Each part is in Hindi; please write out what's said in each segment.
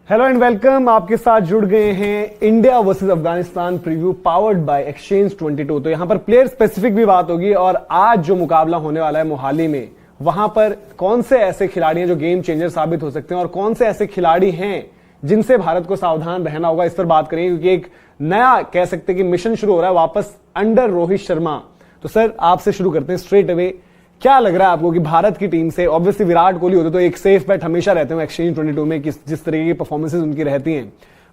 Hello and welcome. आपके साथ जुड़ गए हैं India versus Afghanistan preview powered by exchange 22। तो यहां पर प्लेयर स्पेसिफिक भी बात होगी और आज जो मुकाबला होने वाला है मोहाली में, वहां पर कौन से ऐसे खिलाड़ी हैं जो गेम चेंजर साबित हो सकते हैं और कौन से ऐसे खिलाड़ी हैं जिनसे भारत को सावधान रहना होगा, इस पर बात करेंगे। क्योंकि एक नया कह सकते हैं कि मिशन शुरू हो रहा है वापस अंडर रोहित शर्मा। तो सर आपसे शुरू करते हैं स्ट्रेट अवे। क्या लग रहा है आपको कि भारत की टीम से, ऑब्वियसली विराट कोहली होते तो एक सेफ बैट हमेशा रहते हैं एक्सचेंज 22 में, जिस तरह की परफॉर्मेंसेज उनकी रहती हैं,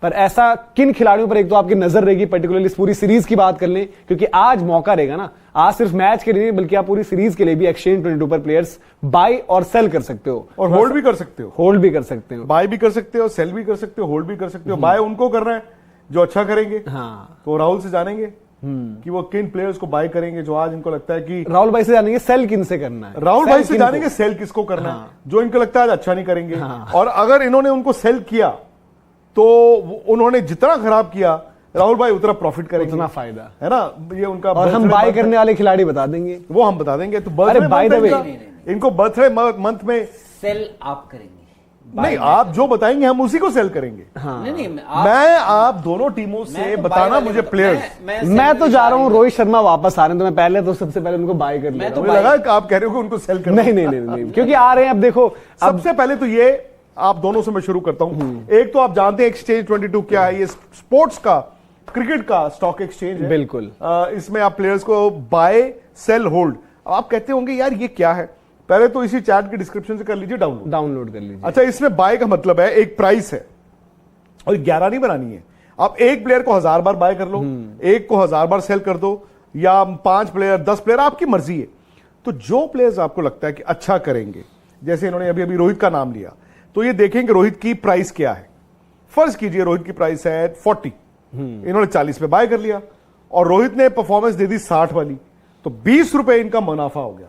पर ऐसा किन खिलाड़ियों पर एक तो आपकी नजर रहेगी, पर्टिकुलरली इस पूरी सीरीज की बात कर लें, क्योंकि आज मौका रहेगा ना, आज सिर्फ मैच के लिए नहीं बल्कि आप पूरी सीरीज के लिए भी एक्सचेंज 22 पर प्लेयर्स बाय और सेल कर सकते हो और होल्ड भी कर सकते हो। होल्ड भी कर सकते हो, बाय भी कर सकते हो, सेल भी कर सकते हो, होल्ड भी कर सकते हो। बाय उनको करना है जो अच्छा करेंगे। हाँ, तो राहुल से जानेंगे कि वो किन प्लेयर्स को बाय करेंगे जो आज इनको लगता है कि राहुल भाई से जानेंगे सेल किन से करना है, राहुल भाई से जानेंगे सेल किसको करना है जो इनको लगता है आज अच्छा नहीं करेंगे। और अगर इन्होंने उनको सेल किया तो उन्होंने जितना खराब किया राहुल भाई उतना प्रॉफिट करेंगे, उतना फायदा है ना। ये उनका और हम बाय करने वाले खिलाड़ी बता देंगे, वो हम बता देंगे। तो बाय द वे इनको बर्थडे मंथ में सेल आप करेंगे नहीं, आप जो बताएंगे हम उसी को सेल करेंगे। हाँ। नहीं, मैं आप दोनों टीमों से बताना मुझे प्लेयर्स। मैं तो जा रहा हूं रोहित शर्मा वापस आ रहे हैं, तो मैं पहले तो सबसे पहले उनको बाय कर लिया। मुझे लगा कि आप कह रहे हो कि उनको सेल करना। नहीं, क्योंकि आ रहे हैं। अब देखो, सबसे पहले तो ये आप दोनों से मैं शुरू करता हूं। एक तो आप जानते हैं एक्सचेंज 22 क्या है। ये स्पोर्ट्स का, क्रिकेट का स्टॉक एक्सचेंज है। बिल्कुल। इसमें आप प्लेयर्स को बाय सेल होल्ड। आप कहते होंगे यार ये क्या है, पहले तो इसी चैट के डिस्क्रिप्शन से कर लीजिए डाउनलोड कर लीजिए। अच्छा, इसमें बाय का मतलब है एक प्राइस है और 11 नहीं बनानी है। आप एक प्लेयर को 1000 बार बाय कर लो, एक को 1000 बार सेल कर दो, या 5 प्लेयर 10 प्लेयर, आपकी मर्जी है। तो जो प्लेयर्स आपको लगता है कि अच्छा करेंगे, जैसे इन्होंने अभी रोहित का नाम लिया, तो ये देखेंगे रोहित की प्राइस क्या है। फर्ज कीजिए रोहित की प्राइस है 40, इन्होंने 40 पे बाय कर लिया और रोहित ने परफॉर्मेंस दे दी 60 वाली, तो 20 रुपए इनका मुनाफा हो गया।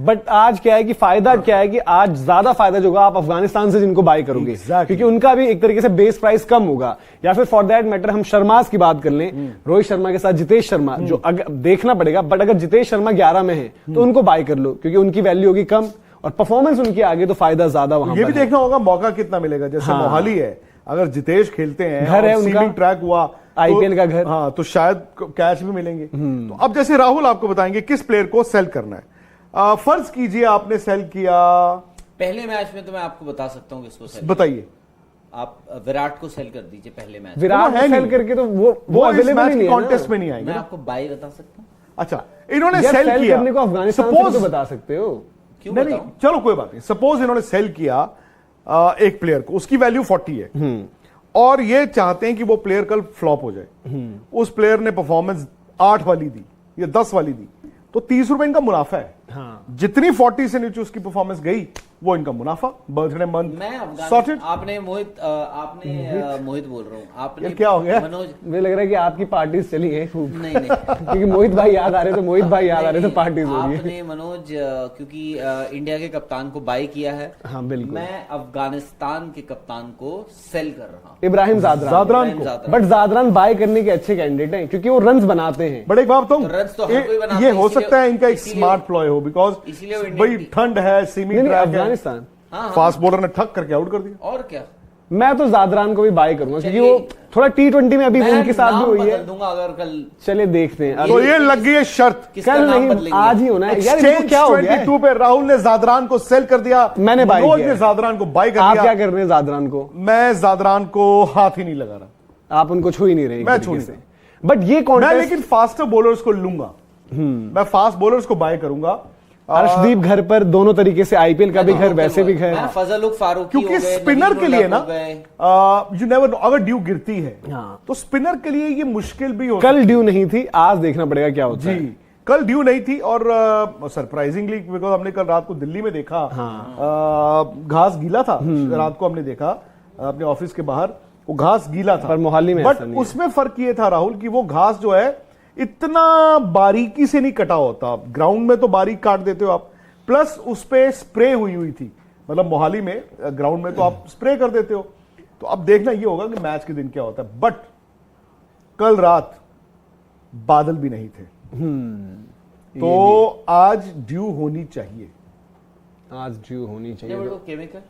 बट आज क्या है कि फायदा क्या है कि आज ज्यादा फायदा जो होगा आप अफगानिस्तान से जिनको बाय करोगे, क्योंकि उनका भी एक तरीके से बेस प्राइस कम होगा। या फिर फॉर दैट मैटर हम शर्मास की बात कर लें, रोहित शर्मा के साथ जितेश शर्मा, जो देखना पड़ेगा, बट अगर जितेश शर्मा 11 में है तो उनको बाय कर लो, क्योंकि उनकी वैल्यू होगी कम और परफॉर्मेंस उनकी आगे तो फायदा ज्यादा वहां। ये भी देखना होगा मौका कितना मिलेगा। जैसे मोहाली है, अगर जितेश खेलते हैं, घर है उनका, ट्रैक हुआ, आईपीएल का घर, हाँ, तो शायद कैच भी मिलेंगे। तो अब जैसे राहुल आपको बताएंगे किस प्लेयर को सेल करना है। फर्ज कीजिए आपने सेल किया पहले मैच में, तो मैं आपको बता सकता हूँ किसको सेल। बताइए। आप विराट को सेल कर दीजिए पहले मैच। विराट को सेल करके तो वो अवेलेबल नहीं है, कॉन्टेस्ट में नहीं आएंगे। मैं आपको बाय बता सकता हूँ। अच्छा, इन्होंने सेल किया करने को अफगानिस्तान से तो बता सकते हो। क्यों नहीं, चलो कोई बात नहीं। सपोज इन्होंने सेल किया एक प्लेयर को, उसकी वैल्यू 40 है और ये चाहते हैं कि वो प्लेयर कल फ्लॉप हो जाए। उस प्लेयर ने परफॉर्मेंस 8 वाली दी या 10 वाली दी, तो 30 रुपए इनका मुनाफा है। हाँ। जितनी 40 से नीचे उसकी परफॉर्मेंस गई वो इनका मुनाफा। Birthday month sorted. आपने मोहित बोल रहा हूँ। आपने क्या हो गया मनोज? मुझे लग रहा है कि आपकी पार्टीज चली है खूब। नहीं क्योंकि मोहित भाई याद आ रहे थे, तो पार्टीज हो रही है। आपने मनोज, क्योंकि इंडिया के कप्तान को बाय किया है। हाँ बिल्कुल। मैं अफगानिस्तान के कप्तान को सेल कर रहा हूँ, इब्राहिम जादरान को। बट जादरान बाय करने के अच्छे कैंडिडेट हैं क्योंकि वो रन्स बनाते हैं। बट एक बात बताऊं, रन्स तो हर कोई बनाता ये हो सकता है इनका एक स्मार्ट प्लॉय हो, बिकॉज भाई ठंड है, सीमी ट्रैक है, अफगानिस्तान फास्ट बॉलर ने ठक करके आउट कर दिया। और क्या, मैं तो जादरान को भी बाय करूंगा क्योंकि वो थोड़ा T20 में अभी उनके साथ भी हुई है। दूंगा अगर कल। चले देखते हैं। तो ये लग गई है शर्त, कल नहीं आज ही होना है यार। एक्सचेंज क्या हो गया 22 पे राहुल ने जादरान को सेल कर दिया, मैंने बाय किया। ने जादरान को बाय कर दिया। आप क्या कर रहे हैं जादरान को? मैं जादरान को हाथ ही नहीं लगा रहा। आप उनको छू ही नहीं रहे? मैं छू नहीं। बट ये मैं लेकिन फास्टर बॉलर्स को लूंगा। मैं फास्ट बॉलर्स को बाय करूंगा। अर्शदीप घर पर दोनों तरीके से, आईपीएल का भी घर, वैसे भी घर, फजल फारूकी, क्योंकि स्पिनर के लिए ना यू नेवर नो, अगर ड्यू गिरती है तो स्पिनर के लिए ये मुश्किल भी हो। कल ड्यू नहीं थी, आज देखना पड़ेगा क्या होता है। कल ड्यू नहीं थी और सरप्राइजिंगली, बिकॉज हमने कल रात को दिल्ली में देखा, घास गीला था। रात को हमने देखा अपने ऑफिस के बाहर, वो घास गीला था, पर मोहाली में बट उसमें फर्क ये था राहुल कि वो घास जो है इतना बारीकी से नहीं कटा होता। ग्राउंड में तो बारीक काट देते हो आप, प्लस उस पे स्प्रे हुई थी। मतलब मोहाली में ग्राउंड में तो आप स्प्रे कर देते हो। तो अब देखना ये होगा कि मैच के दिन क्या होता है। बट कल रात बादल भी नहीं थे, तो आज ड्यू होनी चाहिए। आज ड्यू होनी चाहिए। केमिकल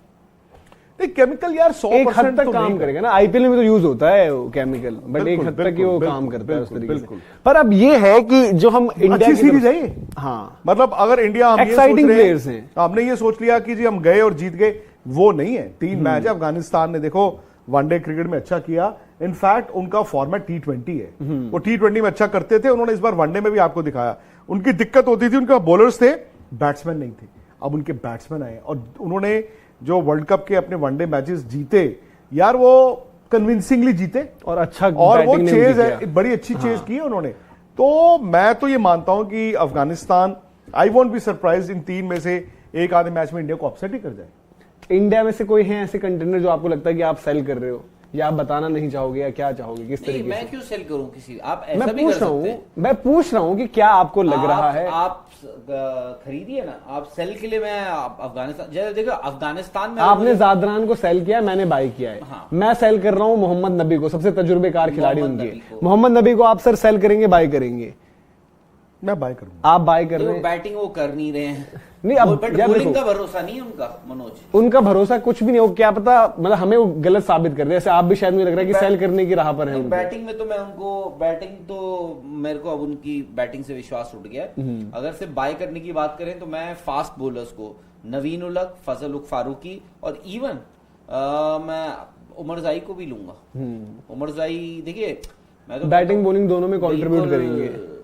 नहीं केमिकल यार 100% एक हद तक तो काम नहीं करेगा ना, आईपीएल में भी तो यूज होता है वो केमिकल, बट एक हद तक ही वो बिल्कुल, काम करता है उस तरीके बिल्कुल। से। पर अब ये है कि जो हम इंडिया अच्छी की सीरीज तरफ- है ये। हाँ, मतलब अगर इंडिया हम ये सोच Exciting रहे players हैं। हमने ये सोच लिया कि जी हम गए और जीत गए, वो नहीं है। 3 मैच है। अफगानिस्तान ने देखो वनडे क्रिकेट में अच्छा किया, इनफैक्ट उनका फॉर्मेट T20 है, वो T20 में अच्छा करते थे, उन्होंने इस बार वनडे में भी आपको दिखाया। उनकी दिक्कत होती थी, उनके बॉलर्स थे, बैट्समैन नहीं थे। अब उनके बैट्समैन आए और उन्होंने जो वर्ल्ड कप के अपने वनडे मैचेस जीते यार, वो कन्विंसिंगली जीते और अच्छा और वो बैटिंग ने चेज उनकी है, किया। बड़ी अच्छी चेज की है उन्होंने। तो मैं तो ये मानता हूं कि Afghanistan, I won't be surprise in 3 में से एक आधे मैच में इंडिया को अपसेट ही कर जाए। इंडिया में से कोई है ऐसे कंटेंडर जो आपको लगता है कि आप सेल कर रहे हो, या आप बताना नहीं चाहोगे, या क्या चाहोगे, किस नहीं, तरीके मैं से? क्यों सेल करूं किसी, आप मैं ऐसा भी कर पूछ रहा सकते हैं। हूँ, मैं पूछ रहा हूँ कि क्या आपको लग रहा है? आप खरीदिए ना, आप सेल के लिए। मैं अफगानिस्तान, जैसे देखो अफगानिस्तान में आपने जादरान को सेल किया, मैंने बाई किया है। हाँ। मैं सेल कर रहा हूँ मोहम्मद नबी को, सबसे तजुर्बेकार खिलाड़ी मोहम्मद उनके। नबी को। मोहम्मद नबी को आप सर सेल करेंगे, बाई करेंगे? मैं बाय करूंगा। आप बाई कर रहे हैं? बैटिंग वो कर नहीं रहे हैं। नहीं, अब बट यार बॉलिंग देखो, का भरोसा नहीं है उनका, मनोज। उनका भरोसा कुछ भी नहीं हो, क्या पता मतलब हमें वो गलत साबित कर दे। जैसे आप भी शायद मुझे लग रहा है कि सेल करने की राह पर है उनको। बैटिंग में तो मैं उनको, बैटिंग तो मेरे को अब उनकी बैटिंग से विश्वास उठ गया है। अगर सिर्फ बाय करने की बात करें तो मैं फास्ट बॉलर्स को नवीन उलग, फजल उल फारूकी और इवन मैं उमर जाई को भी लूंगा। उमर जाई देखिए, मैं तो बैटिंग बॉलिंग दोनों में कंट्रीब्यूट बिल्कुल करेंगे,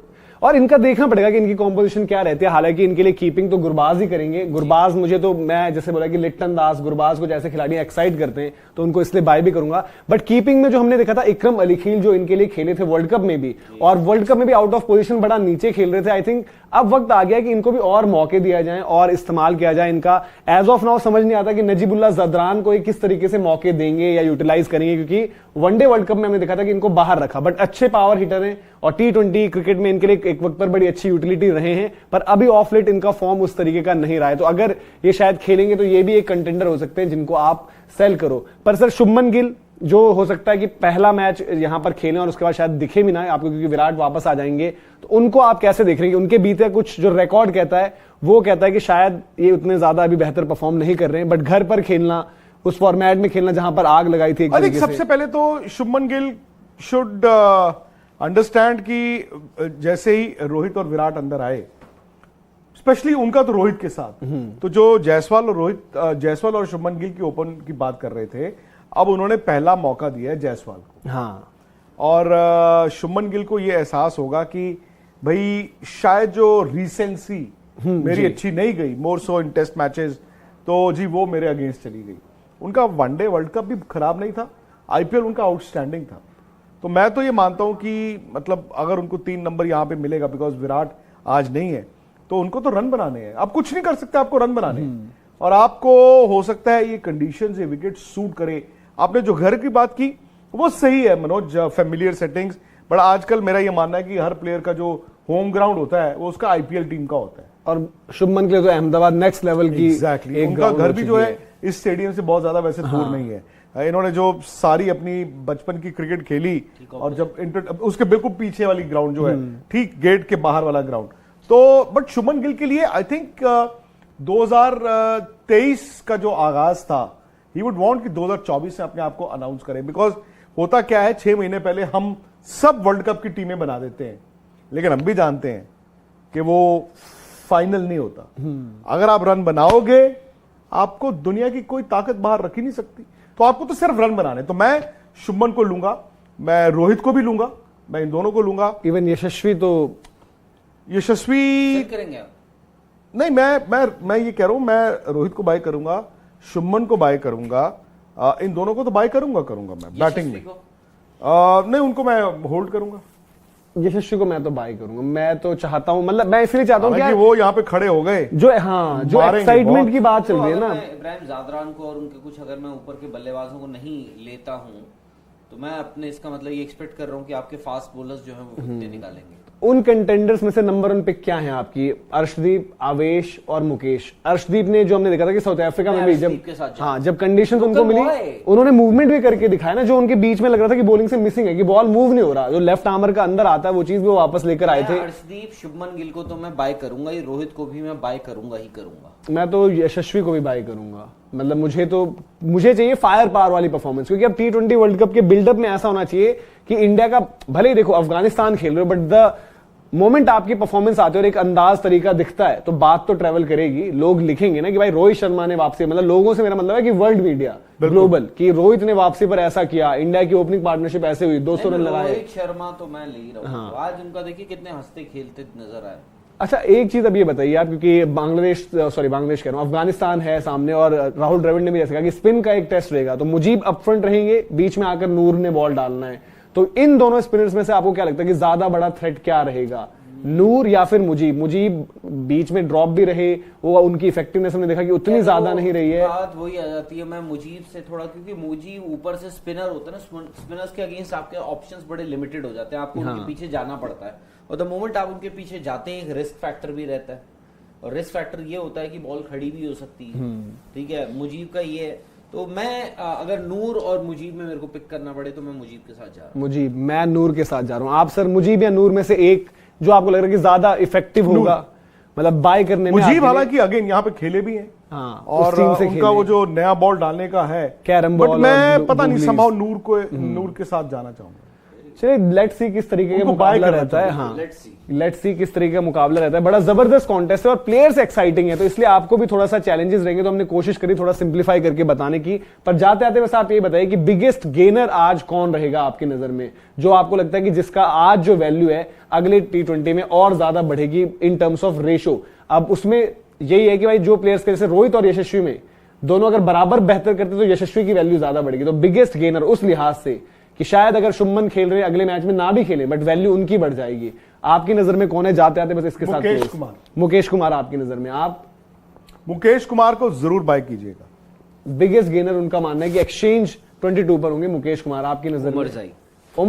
और इनका देखना पड़ेगा कि इनकी कॉम्पोजिशन क्या रहती है। हालांकि इनके लिए कीपिंग तो गुरबाज ही करेंगे। गुरबाज मुझे तो, मैं जैसे बोला कि लिट्टन दास, गुरबाज को जैसे खिलाड़ी एक्साइट करते हैं, तो उनको इसलिए बाय भी करूंगा। बट कीपिंग में जो हमने देखा था, इकरम अली खील जो इनके लिए खेले थे वर्ल्ड कप में भी, और वर्ल्ड कप में भी आउट ऑफ पोजीशन बड़ा नीचे खेल रहे थे। आई थिंक अब वक्त आ गया कि इनको भी और मौके दिया जाए और इस्तेमाल किया जाए इनका। एज ऑफ नाउ समझ नहीं आता कि नजीबुल्लाह जदरान को किस तरीके से मौके देंगे या यूटिलाइज करेंगे, क्योंकि वनडे वर्ल्ड कप में हमने देखा था कि इनको बाहर रखा। बट अच्छे पावर हिटर हैं और T20 क्रिकेट में इनके लिए एक वक्त पर बड़ी अच्छी यूटिलिटी रहे हैं, पर अभी ऑफ लेट इनका फॉर्म उस तरीके का नहीं रहा है। तो अगर ये शायद खेलेंगे तो ये भी एक कंटेंडर हो सकते हैं जिनको आप सेल करो। पर सर शुभमन गिल जो हो सकता है कि पहला मैच यहां पर खेलें और उसके बाद शायद दिखे भी ना आपको, क्योंकि विराट वापस आ जाएंगे, तो उनको आप कैसे देख रहे हैं? उनके बीते कुछ जो रिकॉर्ड कहता है वो कहता है कि शायद ये उतने ज्यादा अभी बेहतर परफॉर्म नहीं कर रहे हैं, बट घर पर खेलना, उस फॉर्मेट में खेलना जहां पर आग लगाई थी एक तरीके से। सबसे पहले तो शुभमन गिल शुड अंडरस्टैंड कि जैसे ही रोहित और विराट अंदर आए, स्पेशली उनका तो रोहित के साथ, तो जो जायसवाल और शुभमन गिल की ओपन की बात कर रहे थे, अब उन्होंने पहला मौका दिया है जायसवाल को। हाँ, और शुभमन गिल को यह एहसास होगा कि भाई शायद जो रीसेंसी मेरी अच्छी नहीं गई, मोर सो इन टेस्ट मैचेस, तो जी वो मेरे अगेंस्ट चली गई। उनका वनडे वर्ल्ड कप भी खराब नहीं था, आईपीएल उनका आउटस्टैंडिंग था। तो मैं तो ये मानता हूं कि मतलब अगर उनको 3 नंबर यहां पे मिलेगा, बिकॉज विराट आज नहीं है, तो उनको तो रन बनाने हैं। आप कुछ नहीं कर सकते, आपको रन बनाने हैं। और आपको हो सकता है ये कंडीशंस, ये विकेट सूट करे। आपने जो घर की बात की वो सही है मनोज, फैमिलियर सेटिंग्स, बट आजकल मेरा ये मानना है कि हर प्लेयर का जो होम ग्राउंड होता है वो उसका आईपीएल टीम का होता है। और शुभमन के लिए तो अहमदाबाद नेक्स्ट लेवल की एक उनका घर भी जो है इस स्टेडियम से बहुत ज्यादा वैसे दूर नहीं है। इन्होंने जो सारी अपनी बचपन की क्रिकेट खेली, और जब उसके बिल्कुल पीछे वाली ग्राउंड जो है, ठीक गेट के बाहर वाला ग्राउंड, तो बट शुभमन गिल के लिए आई थिंक 2023 का जो आगाज था, ही वुड वांट कि 2024 में अपने आप को अनाउंस करें। बिकॉज होता क्या है, 6 महीने पहले हम सब वर्ल्ड कप की टीमें बना देते हैं, लेकिन हम भी जानते हैं कि वो फाइनल नहीं होता। अगर आप रन बनाओगे, आपको दुनिया की कोई ताकत बाहर रख ही नहीं सकती, तो आपको तो सिर्फ रन बनाने। तो मैं शुभमन को लूंगा, मैं रोहित को भी लूंगा, मैं इन दोनों को लूंगा। इवन यशस्वी सेल करेंगे आप? नहीं, मैं ये कह रहा हूं, मैं रोहित को बाय करूंगा, शुभमन को बाय करूंगा, इन दोनों को तो बाय करूंगा मैं बैटिंग में। नहीं, उनको मैं होल्ड करूंगा। यशस्वी को मैं तो बाय करूंगा। मैं तो चाहता हूं, मतलब मैं इसलिए चाहता हूं कि वो यहाँ पे खड़े हो गए, जो एक्साइटमेंट की बात चल रही है ना। इब्राहिम जादरान को और उनके कुछ, अगर मैं ऊपर के बल्लेबाजों को नहीं लेता हूं, तो मैं अपने इसका मतलब ये एक्सपेक्ट कर रहा हूं कि आपके फास्ट बॉलर्स जो हैं वो कितने निकालेंगे। उन कंटेंडर्स में से नंबर 1 पिक क्या है आपकी? अर्शदीप, आवेश और मुकेश। अर्शदीप ने जो हमने देखा था कि साउथ अफ्रीका में भी जब कंडीशंस उनको मिली, उन्होंने मूवमेंट भी करके दिखाया ना, जो उनके बीच में लग रहा था कि बॉलिंग से मिसिंग है, कि बॉल मूव नहीं हो रहा, जो लेफ्ट आर्मर का अंदर आता है वो चीज भी वो वापस लेकर आए थे। अर्शदीप, शुभमन गिल को तो मैं बाय करूंगा ही, रोहित को भी मैं बाय करूंगा ही करूंगा। मैं तो यशस्वी को भी बाय करूंगा। मतलब मुझे चाहिए फायर पावर वाली परफॉर्मेंस, क्योंकि अब T20 वर्ल्ड कप के बिल्डअप में ऐसा होना चाहिए कि इंडिया का, भले ही देखो अफगानिस्तान खेल रहे हो, बट द मोमेंट आपकी परफॉर्मेंस आती है और एक अंदाज तरीका दिखता है तो बात तो ट्रेवल करेगी, लोग लिखेंगे ना कि भाई रोहित शर्मा ने वापसी, मतलब लोगों से मेरा मतलब है कि वर्ल्ड मीडिया ग्लोबल, कि रोहित ने वापसी पर ऐसा किया, इंडिया की ओपनिंग पार्टनरशिप ऐसे हुई, 200 रन लगाए। रोहित शर्मा तो मैं ले रहा हूँ, आज उनका देखिए कितने हंसते खेलते नजर आए। अच्छा एक चीज अब ये बताइए आप, क्योंकि बांग्लादेश कह रहा हूँ, अफगानिस्तान है सामने और राहुल द्रविड़ ने भी ऐसा कहा कि स्पिन का एक टेस्ट रहेगा, तो मुजीब अपफ्रंट रहेंगे, बीच में आकर नूर ने बॉल डालना है, तो इन दोनों स्पिनर्स में से आपको क्या लगता है कि ज्यादा बड़ा थ्रेट क्या रहेगा, नूर या फिर मुजीब? मुजीब बीच में ड्रॉप भी रहे, वो उनकी इफेक्टिवनेस हमने देखा कि उतनी ज्यादा नहीं रही है। बात वही आ जाती है, मैं मुजीब से थोड़ा, क्योंकि मुजीब ऊपर से स्पिनर होता है ना, स्पिनर्स के अगेंस्ट आपके ऑप्शंस बड़े लिमिटेड हो जाते हैं, आपको उनके पीछे जाना पड़ता है, और द मोमेंट आप उनके पीछे जाते हैं एक रिस्क फैक्टर भी रहता है, और रिस्क फैक्टर ये होता है कि बॉल खड़ी भी हो सकती है, ठीक है, मुजीब का ये है। तो मैं अगर नूर और मुजीब में मेरे को पिक करना पड़े तो मैं मुजीब के साथ जा रहा हूँ। मुजीब, मैं नूर के साथ जा रहा हूँ। आप सर, मुजीब या नूर में से एक जो आपको लग रहा है कि ज्यादा इफेक्टिव होगा, मतलब बाय करने में? मुजीब हालांकि अगेन यहाँ पे खेले भी हैं, हाँ, और उनका वो जो नया बॉल डालने का है कैरम बॉल, बॉल, मैं पता नहीं संभव नूर के साथ जाना चाहूंगा। चलिए लेट्स सी किस तरीके का मुकाबला रहता है। हाँ, लेट्स सी किस तरीके का मुकाबला रहता है। बड़ा जबरदस्त कॉन्टेस्ट है और प्लेयर्स एक्साइटिंग है, तो इसलिए आपको भी थोड़ा सा चैलेंजेस रहेंगे, तो हमने कोशिश करी थोड़ा सिंप्लीफाई करके बताने की। पर जाते आते बस आप ये बताइए कि बिगेस्ट गेनर आज कौन रहेगा आपकी नजर में, जो आपको लगता है कि जिसका आज जो वैल्यू है अगले T20 में और ज्यादा बढ़ेगी इन टर्म्स ऑफ रेशो। अब उसमें यही है कि भाई जो प्लेयर्स जैसे रोहित और यशस्वी में दोनों अगर बराबर बेहतर करते तो यशस्वी की वैल्यू ज्यादा बढ़ेगी। तो बिगेस्ट गेनर उस लिहाज से कि शायद अगर शुभमन खेल रहे अगले मैच में ना भी खेले बट वैल्यू उनकी बढ़ जाएगी, आपकी नजर में कौन है? जाते आते बस इसके साथ मुकेश कुमार आपकी नजर में? आप मुकेश कुमार को जरूर बाय कीजिएगा। बिगेस्ट गेनर उनका मानना है कि एक्सचेंज 22 पर होंगे मुकेश कुमार, आपकी नजर में?